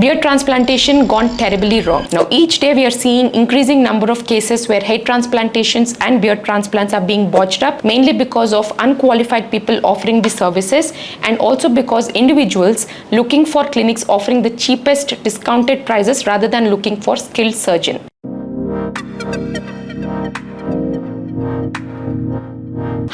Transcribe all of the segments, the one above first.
Beard transplantation gone terribly wrong. Now each day we are seeing increasing number of cases where hair transplantations and beard transplants are being botched up, mainly because of unqualified people offering the services, and also because individuals looking for clinics offering the cheapest discounted prices rather than looking for skilled surgeon.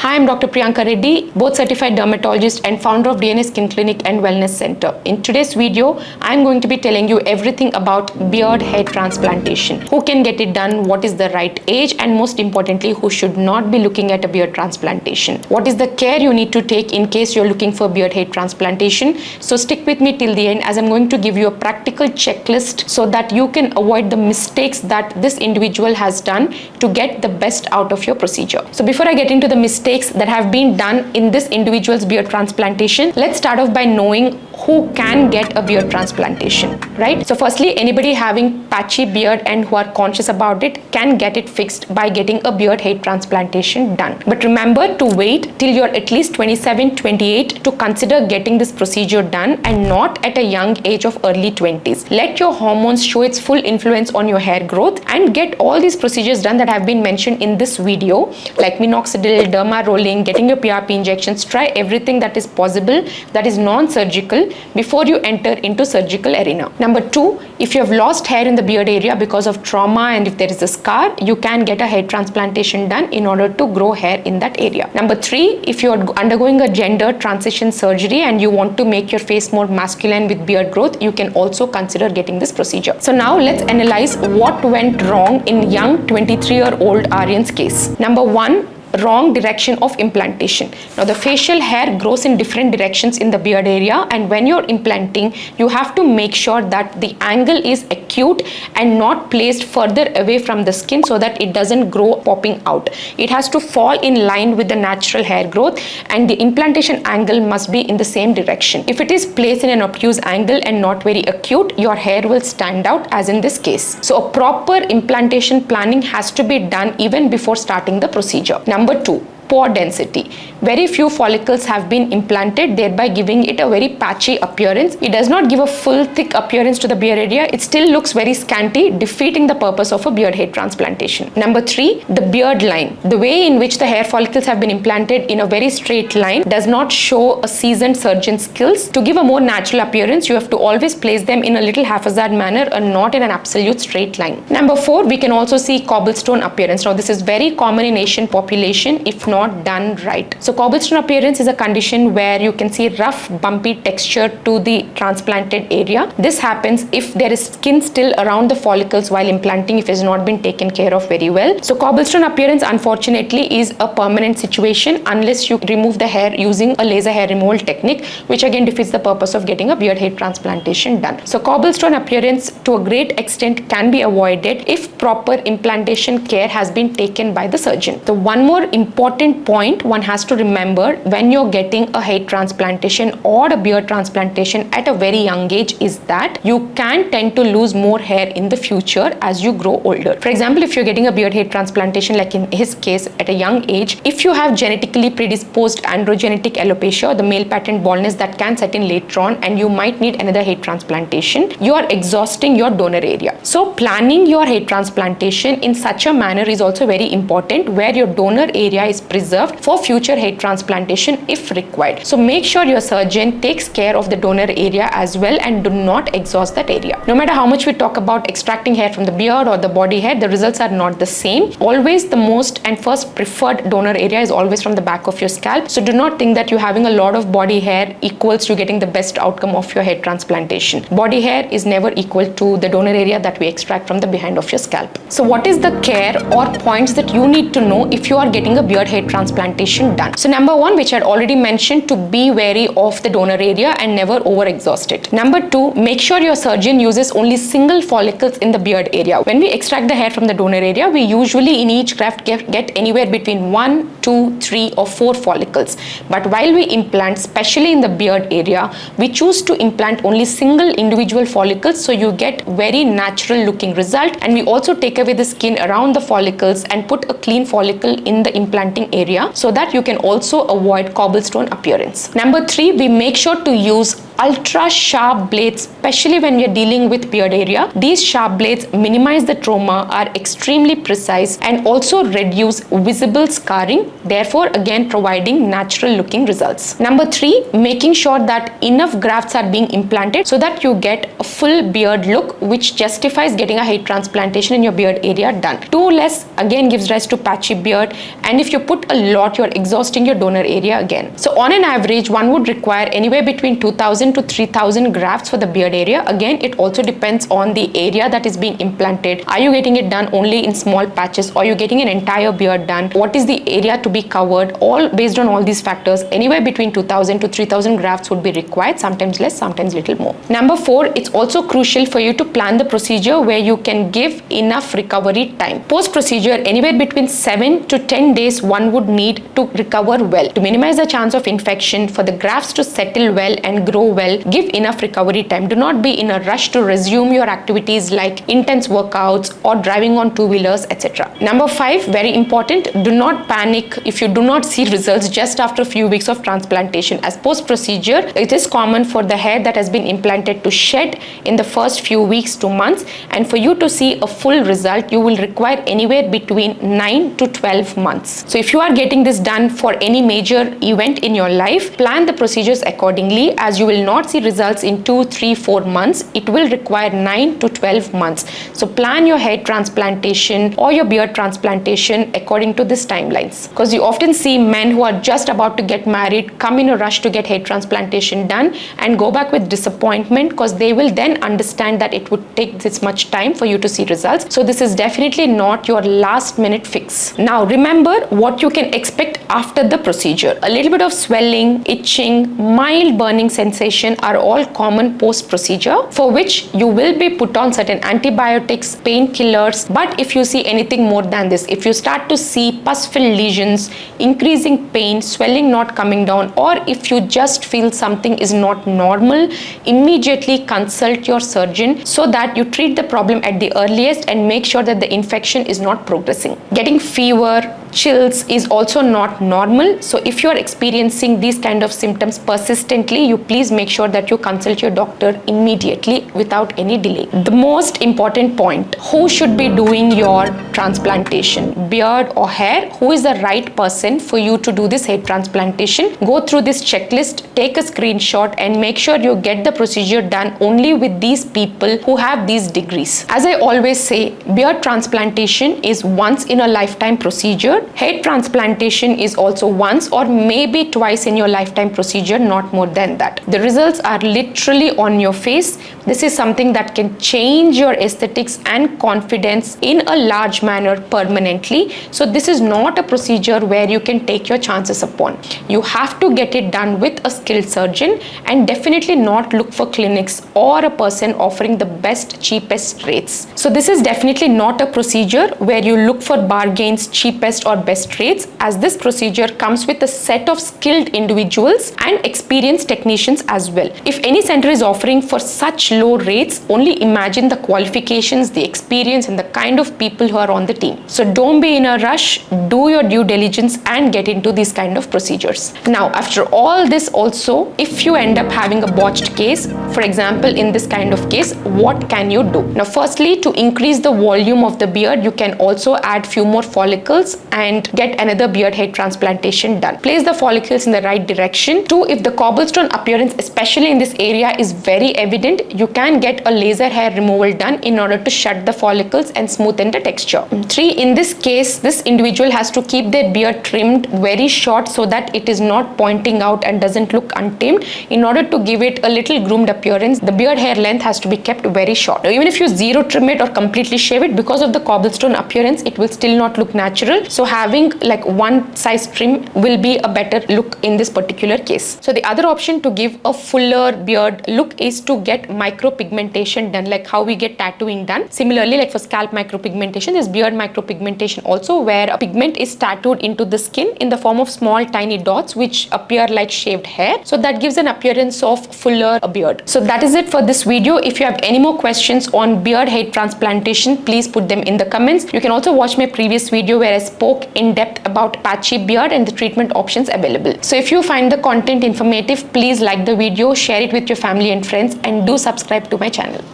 Hi, I'm Dr. Priyanka Reddy, board certified dermatologist and founder of DNA Skin Clinic and Wellness Center. In today's video, I'm going to be telling you everything about beard hair transplantation. Who can get it done, what is the right age, and most importantly, who should not be looking at a beard transplantation. What is the care you need to take in case you're looking for beard hair transplantation. So stick with me till the end, as I'm going to give you a practical checklist so that you can avoid the mistakes that this individual has done to get the best out of your procedure. So before I get into the mistakes that have been done in this individual's beard transplantation, let's start off by knowing who can get a beard transplantation, right? So firstly, anybody having patchy beard and who are conscious about it can get it fixed by getting a beard hair transplantation done. But remember to wait till you're at least 27, 28 to consider getting this procedure done, and not at a young age of early 20s. Let your hormones show its full influence on your hair growth and get all these procedures done that have been mentioned in this video, like minoxidil, derma rolling, getting your PRP injections. Try everything that is possible that is non-surgical before you enter into surgical arena. Number 2, if you have lost hair in the beard area because of trauma and if there is a scar, you can get a hair transplantation done in order to grow hair in that area. Number 3, if you are undergoing a gender transition surgery and you want to make your face more masculine with beard growth, you can also consider getting this procedure. So now let's analyze what went wrong in young 23-year-old Aryan's case. Number 1, wrong direction of implantation. Now the facial hair grows in different directions in the beard area, and when you're implanting, you have to make sure that the angle is acute and not placed further away from the skin so that it doesn't grow popping out. It has to fall in line with the natural hair growth, and the implantation angle must be in the same direction. If it is placed in an obtuse angle and not very acute, your hair will stand out, as in this case. So a proper implantation planning has to be done even before starting the procedure. Number 2, pore density. Very few follicles have been implanted, thereby giving it a very patchy appearance. It does not give a full thick appearance to the beard area. It still looks very scanty, defeating the purpose of a beard hair transplantation. Number 3, the beard line. The way in which the hair follicles have been implanted in a very straight line does not show a seasoned surgeon's skills. To give a more natural appearance, you have to always place them in a little haphazard manner and not in an absolute straight line. Number 4, we can also see cobblestone appearance. Now this is very common in Asian population if not done right. So cobblestone appearance is a condition where you can see rough, bumpy texture to the transplanted area. This happens if there is skin still around the follicles while implanting, if it has not been taken care of very well. So cobblestone appearance, unfortunately, is a permanent situation unless you remove the hair using a laser hair removal technique, which again defeats the purpose of getting a beard hair transplantation done. So cobblestone appearance to a great extent can be avoided if proper implantation care has been taken by the surgeon. The one more important point one has to remember when you're getting a hair transplantation or a beard transplantation at a very young age is that you can tend to lose more hair in the future as you grow older. For example, if you're getting a beard hair transplantation, like in his case at a young age, if you have genetically predisposed androgenetic alopecia, the male pattern baldness that can set in later on, and you might need another hair transplantation, you are exhausting your donor area. So planning your hair transplantation in such a manner is also very important, where your donor area is preserved for future hair transplantation if required. So make sure your surgeon takes care of the donor area as well and do not exhaust that area. No matter how much we talk about extracting hair from the beard or the body hair, the results are not the same. Always the most and first preferred donor area is always from the back of your scalp. So do not think that you having a lot of body hair equals to getting the best outcome of your hair transplantation. Body hair is never equal to the donor area that we extract from the behind of your scalp. So what is the care or points that you need to know if you are getting a beard hair transplantation done? So number 1, which I had already mentioned, to be wary of the donor area and never over exhaust it. Number 2, make sure your surgeon uses only single follicles in the beard area. When we extract the hair from the donor area, we usually in each graft get anywhere between 1, 2, 3 or 4 follicles. But while we implant, especially in the beard area, we choose to implant only single individual follicles, so you get very natural looking result, and we also take away the skin around the follicles and put a clean follicle in the implanting area so that you can also avoid cobblestone appearance. Number 3, we make sure to use ultra sharp blades, especially when you're dealing with beard area. These sharp blades minimize the trauma, are extremely precise, and also reduce visible scarring, therefore again providing natural looking results. Number 3, making sure that enough grafts are being implanted so that you get a full beard look, which justifies getting a hair transplantation in your beard area done. Too less again gives rise to patchy beard, and if you put a lot, you're exhausting your donor area again. So on an average, one would require anywhere between 2000 to 3000 grafts for the beard area. Again, it also depends on the area that is being implanted. Are you getting it done only in small patches, or are you getting an entire beard done? What is the area to be covered? All based on all these factors, anywhere between 2000 to 3000 grafts would be required, sometimes less, sometimes little more. Number 4, it's also crucial for you to plan the procedure where you can give enough recovery time. Post procedure, anywhere between 7 to 10 days one would need to recover well. To minimize the chance of infection, for the grafts to settle well and grow well, give enough recovery time. Do not be in a rush to resume your activities like intense workouts or driving on two-wheelers, etc. Number 5, very important, do not panic if you do not see results just after a few weeks of transplantation. As post procedure, it is common for the hair that has been implanted to shed in the first few weeks to months, and for you to see a full result, you will require anywhere between 9 to 12 months. So if you are getting this done for any major event in your life, plan the procedures accordingly, as you will not see results in 2, 3, 4 months. It will require 9 to 12 months. So plan your hair transplantation or your beard transplantation according to these timelines, because you often see men who are just about to get married come in a rush to get hair transplantation done and go back with disappointment, because they will then understand that it would take this much time for you to see results. So this is definitely not your last minute fix. Now remember what you can expect after the procedure. A little bit of swelling, itching, mild burning sensation are all common post procedure, for which you will be put on certain antibiotics, painkillers. But if you see anything more than this, if you start to see pus-filled lesions, increasing pain, swelling not coming down, or if you just feel something is not normal, immediately consult your surgeon so that you treat the problem at the earliest and make sure that the infection is not progressing. Getting fever, chills is also not normal. So if you are experiencing these kind of symptoms persistently, you please make sure that you consult your doctor immediately without any delay. The most important point, who should be doing your transplantation, beard or hair? Who is the right person for you to do this hair transplantation? Go through this checklist, take a screenshot, and make sure you get the procedure done only with these people who have these degrees. As I always say, beard transplantation is once in a lifetime procedure. Hair transplantation is also once or maybe twice in your lifetime procedure, not more than that. The results are literally on your face. This is something that can change your aesthetics and confidence in a large manner permanently. So this is not a procedure where you can take your chances upon. You have to get it done with a skilled surgeon, and definitely not look for clinics or a person offering the best, cheapest rates. So this is definitely not a procedure where you look for bargains, cheapest or best rates, as this procedure comes with a set of skilled individuals and experienced technicians as well. If any center is offering for such low rates, only imagine the qualifications, the experience, and the kind of people who are on the team. So don't be in a rush, do your due diligence and get into these kind of procedures. Now after all this, also if you end up having a botched case, for example in this kind of case, what can you do? Now firstly, to increase the volume of the beard, you can also add few more follicles and get another beard hair transplantation done. Place the follicles in the right direction. 2, if the cobblestone appearance, especially in this area, is very evident, you can get a laser hair removal done in order to shut the follicles and smoothen the texture. 3, in this case, this individual has to keep their beard trimmed very short so that it is not pointing out and doesn't look untamed. In order to give it a little groomed appearance, the beard hair length has to be kept very short. Now, even if you zero trim it or completely shave it, because of the cobblestone appearance, it will still not look natural. So having like one size trim will be a better look in this particular case. So the other option to give a fuller beard look is to get micropigmentation done, like how we get tattooing done. Similarly, like for scalp micropigmentation, there's beard micropigmentation also, where a pigment is tattooed into the skin in the form of small tiny dots which appear like shaved hair. So that gives an appearance of fuller beard. So that is it for this video. If you have any more questions on beard hair transplantation, please put them in the comments. You can also watch my previous video where I spoke in depth about patchy beard and the treatment options available. So if you find the content informative, please like the video video, share it with your family and friends, and do subscribe to my channel.